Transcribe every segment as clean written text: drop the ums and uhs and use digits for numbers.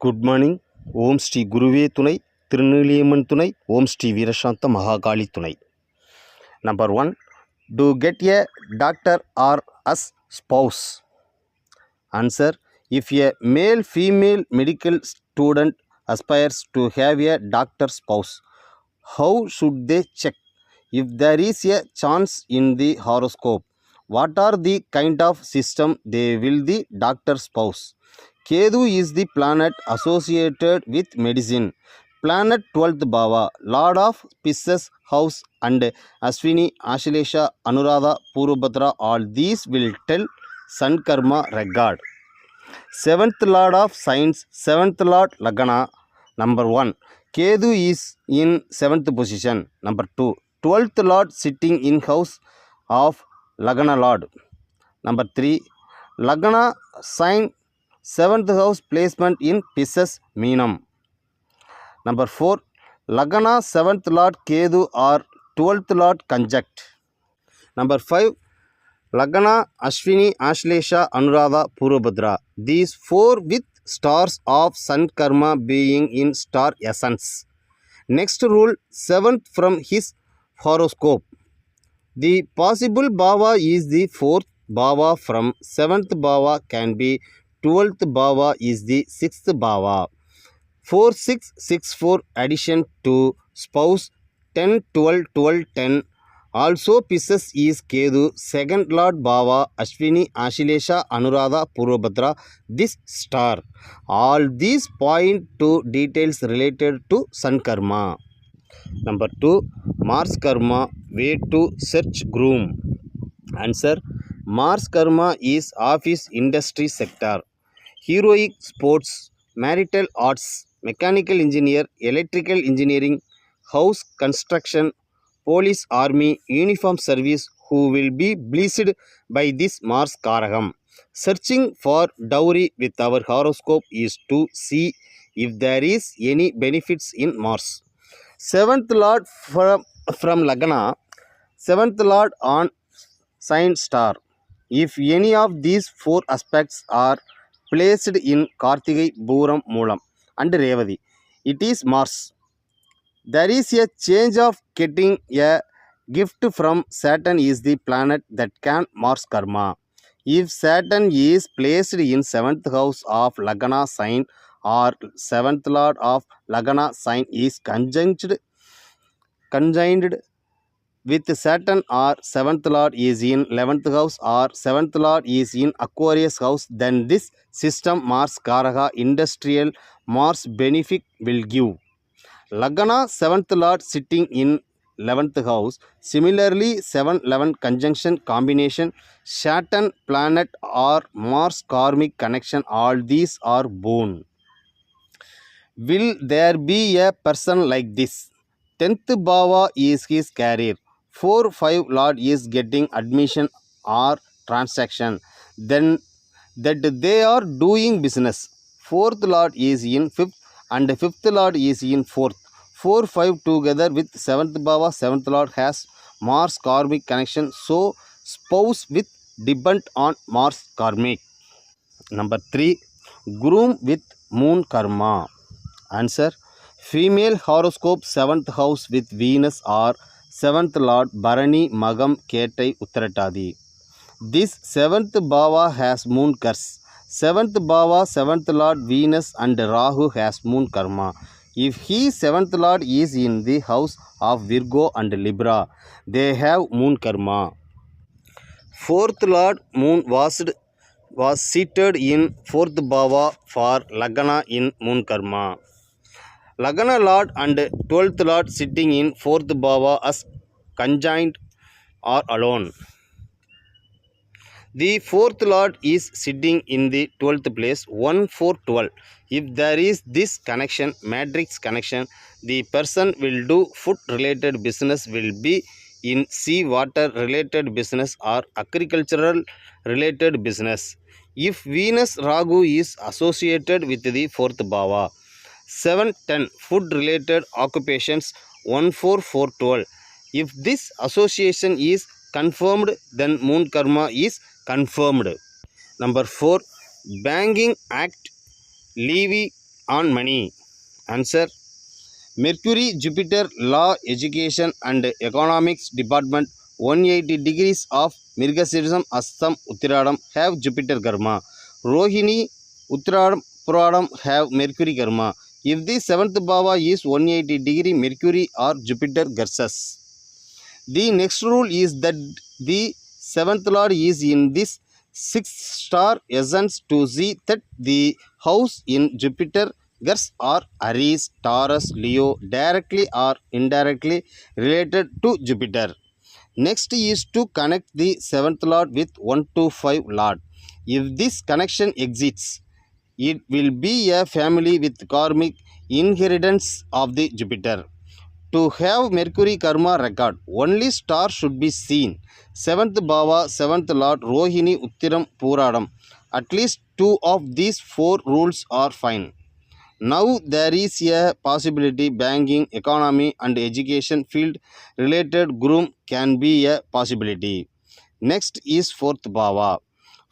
Good morning. ஓம் ஸ்ரீ குருவே துணை, திருநீலியம்மன் துணை, ஓம் ஸ்ரீ வீரசாந்த மகாகாளி துணை. Number 1, to get a doctor or as spouse. Answer, if a male female medical student aspires to have a doctor spouse, how should they check if there is a chance in the horoscope? What are the kind of system they will the doctor spouse? Ketu is the planet associated with medicine. Planet 12th Bhava, Lord of Pisces house and Ashwini, Ashlesha, Anuradha, Purvabhadra, all these will tell Sun Karma regard. 7th Lord of Signs, 7th Lord Lagana. Number 1, Ketu is in 7th position. Number 2, 12th Lord sitting in house of Lagana Lord. Number 3, Lagana sign 7th house placement in Pisces Meenam. Number 4, Lagana 7th Lord Ketu or 12th Lord conjunct. Number 5, Lagana Ashwini, Ashlesha, Anuradha, Purvabhadra. These 4 with stars of Sun Karma being in star essence. Next rule, 7th from his horoscope. The possible Bhava is the 4th Bhava from 7th Bhava can be 12th Bhava is the 6th Bhava. 4, 6, 6, 4 addition to spouse 10, 12, 12, 10. Also Pisces is Ketu, 2nd Lord Bhava, Ashwini, Ashlesha, Anuradha, Purvabhadra, this star. All these point to details related to Sun Karma. Number 2, Mars Karma, way to search groom. Answer, Mars Karma is office industry sector, heroic sports, marital arts, mechanical engineer, electrical engineering, house construction, police, army, uniform service who will be blessed by this Mars Karagam. Searching for dowry with our horoscope is to see if there is any benefits in Mars. 7th Lord from Lagana, 7th Lord on sign star. If any of these 4 aspects are placed in Kartigai, Booram, Moolam and Revadi, it is Mars. There is a change of getting a gift from Saturn is the planet that can Mars Karma. If Saturn is placed in 7th house of Lagana sign or 7th Lord of Lagana sign is conjunct with Saturn or 7th Lord is in 11th house or 7th Lord is in Aquarius house, then this system Mars Karaga industrial Mars benefit will give. Lagana 7th Lord sitting in 11th house. Similarly, 7-11 conjunction combination, Saturn planet or Mars karmic connection, all these are boon. Will there be a person like this? 10th Bhava is his career. 4-5 Lord is getting admission or transaction. Then that they are doing business. 4th Lord is in 5th and 5th Lord is in 4th. 4-5 together with 7th Bhava, 7th Lord has Mars karmic connection. So spouse with depend on Mars karmic. Number 3, groom with moon karma. Answer, female horoscope 7th house with Venus or 7th Lord Bharani, Magam, Ketai, Uttaratadi. This 7th Bhava has moon curse. 7th Bhava, 7th Lord Venus and Rahu has moon karma. If he 7th Lord is in the house of Virgo and Libra, they have moon karma. 4th Lord moon was seated in 4th Bhava for Lagana in moon karma. Lagana Lord and 12th Lord sitting in 4th Bhava as conjoined or alone. The 4th Lord is sitting in the 12th place, 1-4-12. If there is this connection, matrix connection, the person will do food related business, will be in sea water related business or agricultural related business. If Venus Ragu is associated with the 4th Bhava, 7-10 food related occupations, 1-4-4-12. If this association is confirmed, then moon karma is confirmed. Number 4, banking act, levy on money. Answer: Mercury, Jupiter, Law, Education and Economics Department, 180 degrees of Mirgasirism, Astam, Uttaradam have Jupiter Karma. Rohini, Uttaradam, Puradam have Mercury Karma. If the 7th Bhava is 180 degree Mercury or Jupiter Garsas. The next rule is that the 7th Lord is in this 6th star essence to see that the house in Jupiter, Gars or Aries, Taurus, Leo directly or indirectly related to Jupiter. Next is to connect the 7th Lord with 1 to 5 Lord. If this connection exists, it will be a family with karmic inheritance of the Jupiter. To have Mercury Karma record, only star should be seen. 7th Bhava, 7th Lord, Rohini, Uttiram, Puradam. At least 2 of these 4 rules are fine. Now there is a possibility banking, economy and education field related groom can be a possibility. Next is 4th Bhava.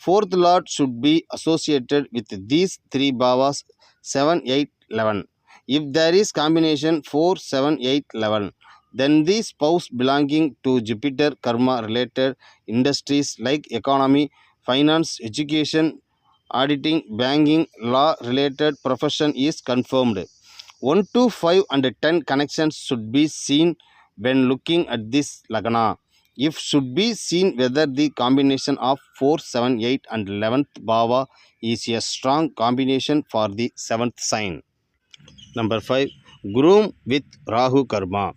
4th Lord should be associated with these 3 Bhavas 7, 8, 11. If there is combination 4, 7, 8, 11, then the spouse belonging to Jupiter Karma related industries like economy, finance, education, auditing, banking, law related profession is confirmed. 1 to 5 and 10 connections should be seen when looking at this Lagna. If should be seen whether the combination of 4, 7, 8 and 11th Bhava is a strong combination for the 7th sign. Number 5. Groom with Rahu Karma.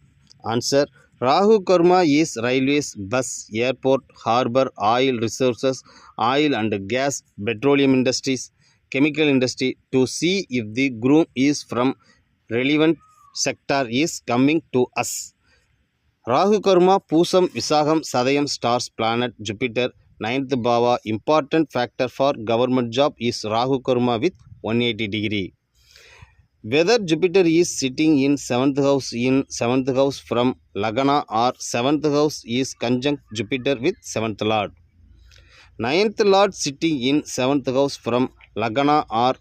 Answer: Rahu Karma is railways, bus, airport, harbour, oil resources, oil and gas, petroleum industries, chemical industry. To see if the groom is from relevant sector is coming to us. Rahu Karma, Pusam, Visaham, Sadayam stars, planet, Jupiter, 9th Bhava. Important factor for government job is Rahu Karma with 180 degree. Whether Jupiter is sitting in 7th house from Lagna or 7th house is conjunct Jupiter with 7th Lord. 9th Lord sitting in 7th house from Lagna or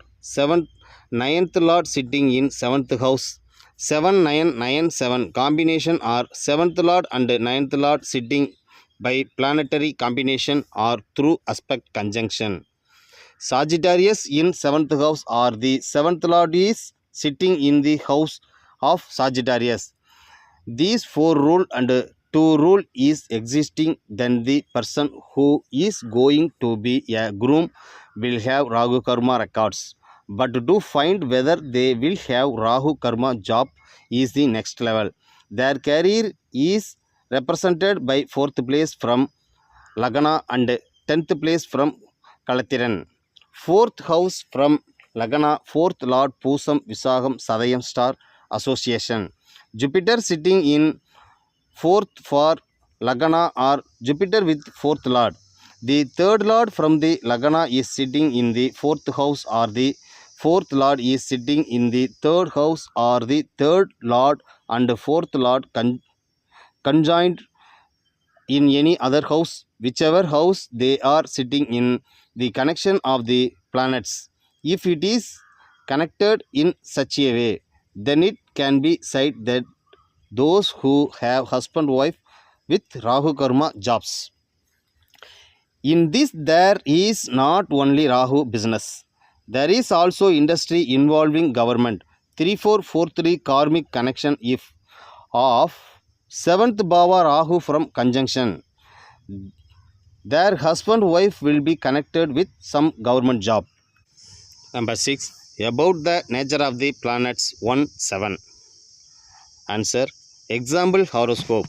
9th Lord sitting in 7th house. 7-9-9-7 combination or 7th Lord and 9th Lord sitting by planetary combination or through aspect conjunction. Sagittarius in 7th house or the 7th Lord is sitting in the house of Sagittarius. These 4 rule and 2 rule is existing, then the person who is going to be a groom will have Rahu Karma records. But to find whether they will have Rahu Karma job is the next level. Their career is represented by 4th place from Lagna and 10th place from Kalatiran. 4th house from Lagna, 4th Lord Pusam, Visaham, Sadayam star association. Jupiter sitting in 4th for Lagna or Jupiter with 4th Lord. The 3rd Lord from the Lagna is sitting in the 4th house or the 4th Lord is sitting in the 3rd house or the 3rd Lord and 4th Lord conjoined in any other house, whichever house they are sitting in, the connection of the planets. If it is connected in such a way, then it can be said that those who have husband-wife with Rahu Karma jobs. In this, there is not only Rahu business. There is also industry involving government. 3443 karmic connection if of 7th Bhava Rahu from conjunction. Their husband-wife will be connected with some government job. Number 6. About the nature of the planets 1-7. Answer. Example horoscope.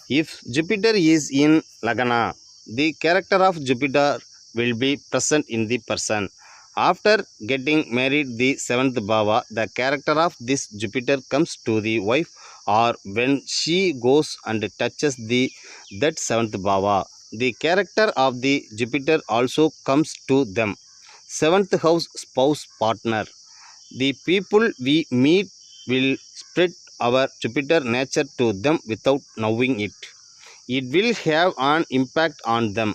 If Jupiter is in Lagna, the character of Jupiter will be present in the person. After getting married the 7th Bhava, the character of this Jupiter comes to the wife or when she goes and touches that 7th Bhava. The character of the Jupiter also comes to them. 7th house spouse partner. The people we meet will spread our Jupiter nature to them without knowing it. It will have an impact on them.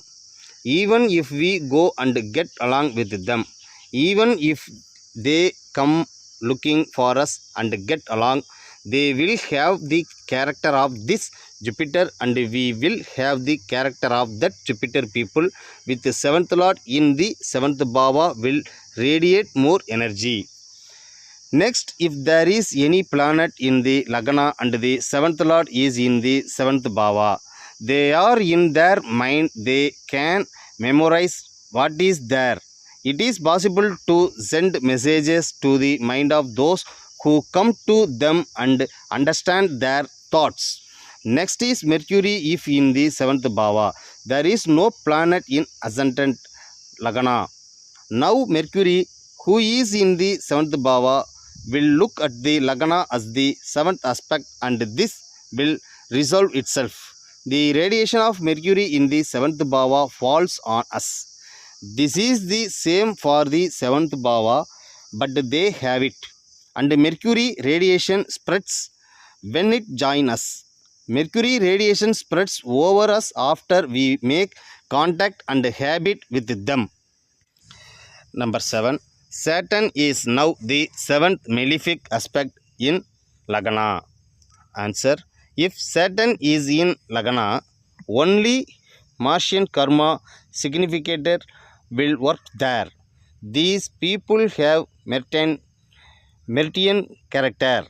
Even if we go and get along with them, even if they come looking for us and get along. They will have the character of this Jupiter and we will have the character of that Jupiter. People with the 7th Lord in the 7th Bhava will radiate more energy. Next, if there is any planet in the Lagna and the 7th Lord is in the 7th Bhava, they are in their mind, they can memorize what is there. It is possible to send messages to the mind of those who come to them and understand their thoughts. Next is Mercury. If in the 7th Bhava, there is no planet in ascendant Lagna. Now Mercury, who is in the 7th Bhava, will look at the Lagna as the 7th aspect and this will resolve itself. The radiation of Mercury in the 7th Bhava falls on us. This is the same for the 7th Bhava, but they have it. And Mercury radiation spreads when it joins us. Mercury radiation spreads over us after we make contact and habit with them. Number 7. Saturn is now the 7th malefic aspect in Lagna. Answer. If Saturn is in Lagna, only Martian karma significator will work there. These people have Mertian character.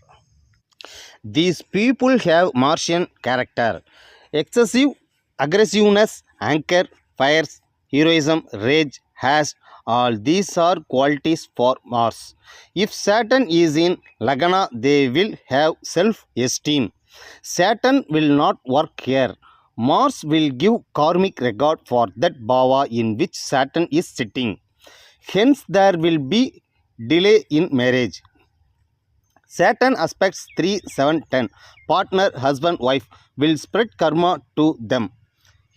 These people have Martian character. Excessive aggressiveness, anger, fires, heroism, rage, has all these are qualities for Mars. If Saturn is in Lagna, they will have self-esteem. Saturn will not work here. Mars will give karmic regard for that bhava in which Saturn is sitting. Hence, there will be delay in marriage. Saturn aspects 3, 7, 10. Partner, husband, wife will spread karma to them.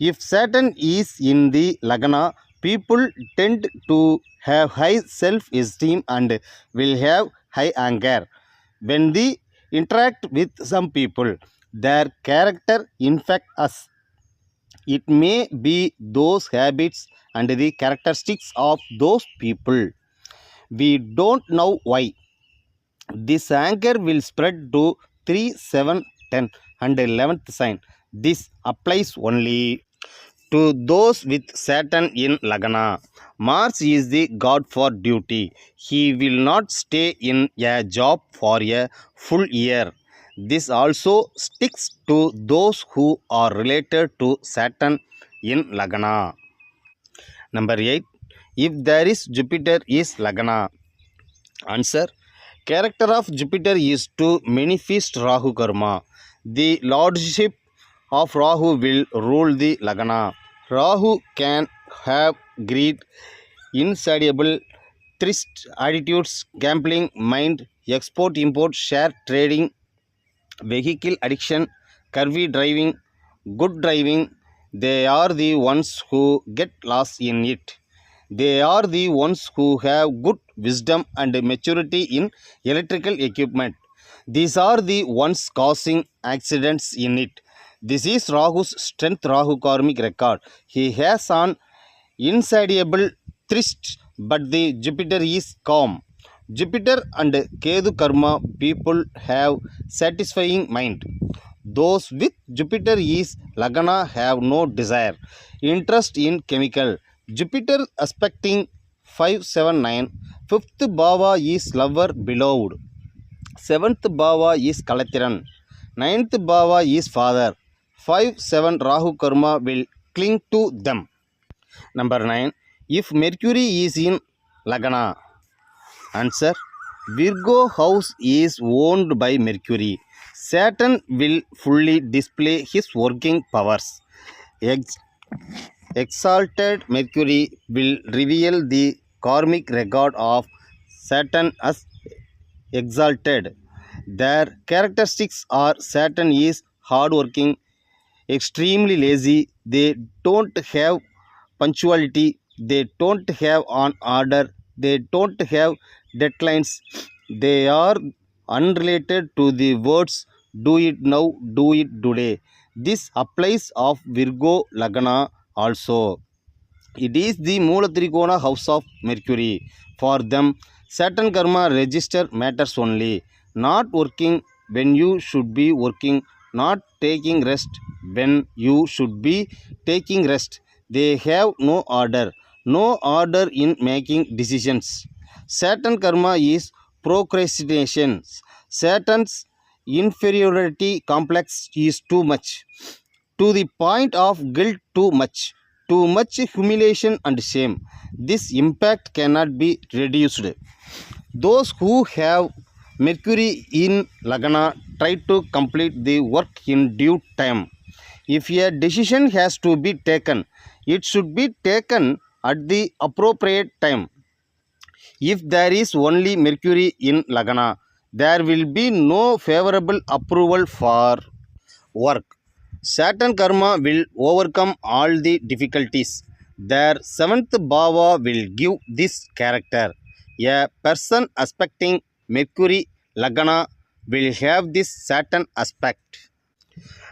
If Saturn is in the Lagna, people tend to have high self-esteem and will have high anger. When they interact with some people, their character infects us. It may be those habits and the characteristics of those people. We don't know why. This anger will spread to 3, 7, 10 and 11th sign. This applies only to those with Saturn in Lagna. Mars is the god for duty. He will not stay in a job for a full year. This also sticks to those who are related to Saturn in Lagna. Number 8. If there is Jupiter is Lagna. Answer. Character of Jupiter is to manifest Rahu karma. The lordship of Rahu will rule the Lagna. Rahu can have greed, insatiable thirst, attitudes, gambling, mind, export-import, share trading, vehicle addiction, curvy driving, good driving. They are the ones who get lost in it. They are the ones who have good wisdom and maturity in electrical equipment. These are the ones causing accidents in it. This is Rahu's strength, Rahu karmic record. He has an insatiable thirst, but the Jupiter is calm. Jupiter and Ketu karma people have satisfying mind. Those with Jupiter is Lagna have no desire, interest in chemical. Jupiter aspecting 5, 7, 9. 5th Bhava is lover, beloved. 7th Bhava is Kalatiran. 9th Bhava is father. 5, 7 Rahu karma will cling to them. Number 9. If Mercury is in Lagna. Answer. Virgo house is owned by Mercury. Saturn will fully display his working powers. Exalted Mercury will reveal the karmic record of Saturn as exalted. Their characteristics are Saturn is hardworking, extremely lazy, they don't have punctuality, they don't have an order, they don't have deadlines, they are unrelated to the words do it now, do it today. This applies of Virgo Lagna also. It is the Mula Trikona house of Mercury. For them, Saturn karma register matters only. Not working when you should be working, not taking rest when you should be taking rest. They have no order in making decisions. Saturn karma is procrastination. Saturn's inferiority complex is too much, to the point of guilt, too much humiliation and shame. This impact cannot be reduced. Those who have Mercury in Lagna try to complete the work in due time. If a decision has to be taken, it should be taken at the appropriate time. If there is only Mercury in Lagna, there will be no favorable approval for work. Saturn karma will overcome all the difficulties. Their seventh bhava will give this character. A person aspecting Mercury Lagna will have this Saturn aspect.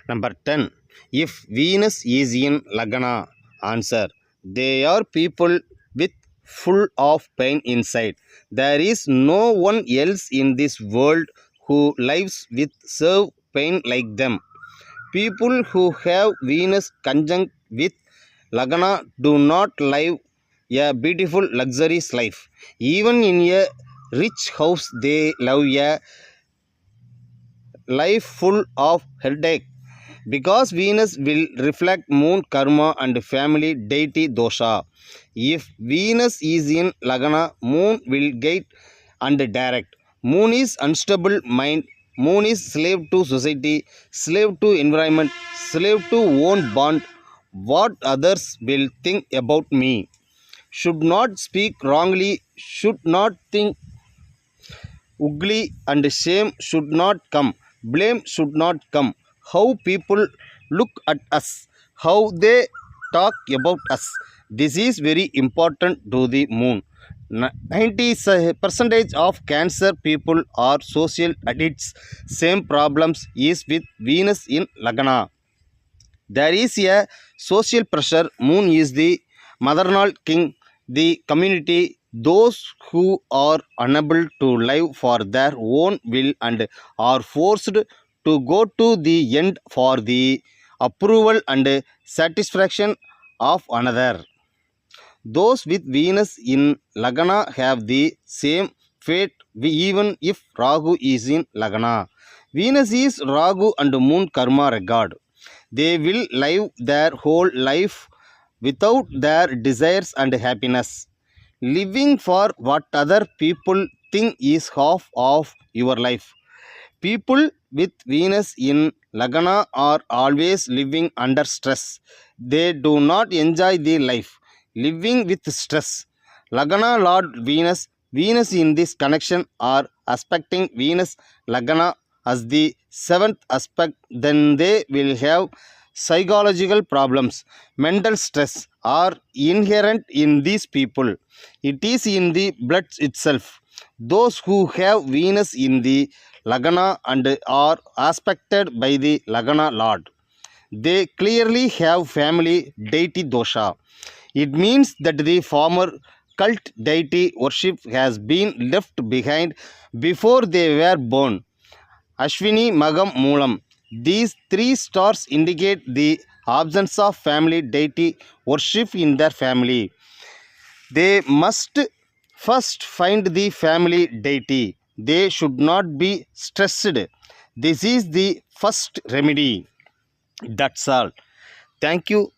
Number 10. If Venus is in Lagna, answer. They are people with full of pain inside. There is no one else in this world who lives with serve pain like them. People who have Venus conjunct with Lagna do not live a beautiful luxurious life. Even in a rich house, they live a life full of headache, because Venus will reflect moon karma and family deity dosha. If Venus is in Lagna, moon will guide and direct. Moon is unstable mind. Moon is slave to society, slave to environment, slave to own bond. What others will think about me. Should not speak wrongly, should not think ugly, and shame should not come. Blame should not come. How people look at us, how they talk about us. This is very important to the moon. 90% of cancer people are social addicts. Same problems is with Venus in Lagna. There is a social pressure. Moon is the maternal king, the community, those who are unable to live for their own will and are forced to go to the end for the approval and satisfaction of another. Those with Venus in Lagna have the same fate even if Rahu is in Lagna. Venus is Rahu and moon karma regard. They will live their whole life without their desires and happiness. Living for what other people think is half of your life. People with Venus in Lagna are always living under stress. They do not enjoy the life. Living with stress. Lagna Lord Venus, Venus in this connection are aspecting Venus Lagna as the seventh aspect, then they will have psychological problems. Mental stress are inherent in these people. It is in the blood itself. Those who have Venus in the Lagna and are aspected by the Lagna Lord, they clearly have family deity dosha. It means that the former cult deity worship has been left behind before they were born. Ashwini, Magam, Moolam. These three stars indicate the absence of family deity worship in their family. They must first find the family deity. They should not be stressed. This is the first remedy. That's all. Thank you.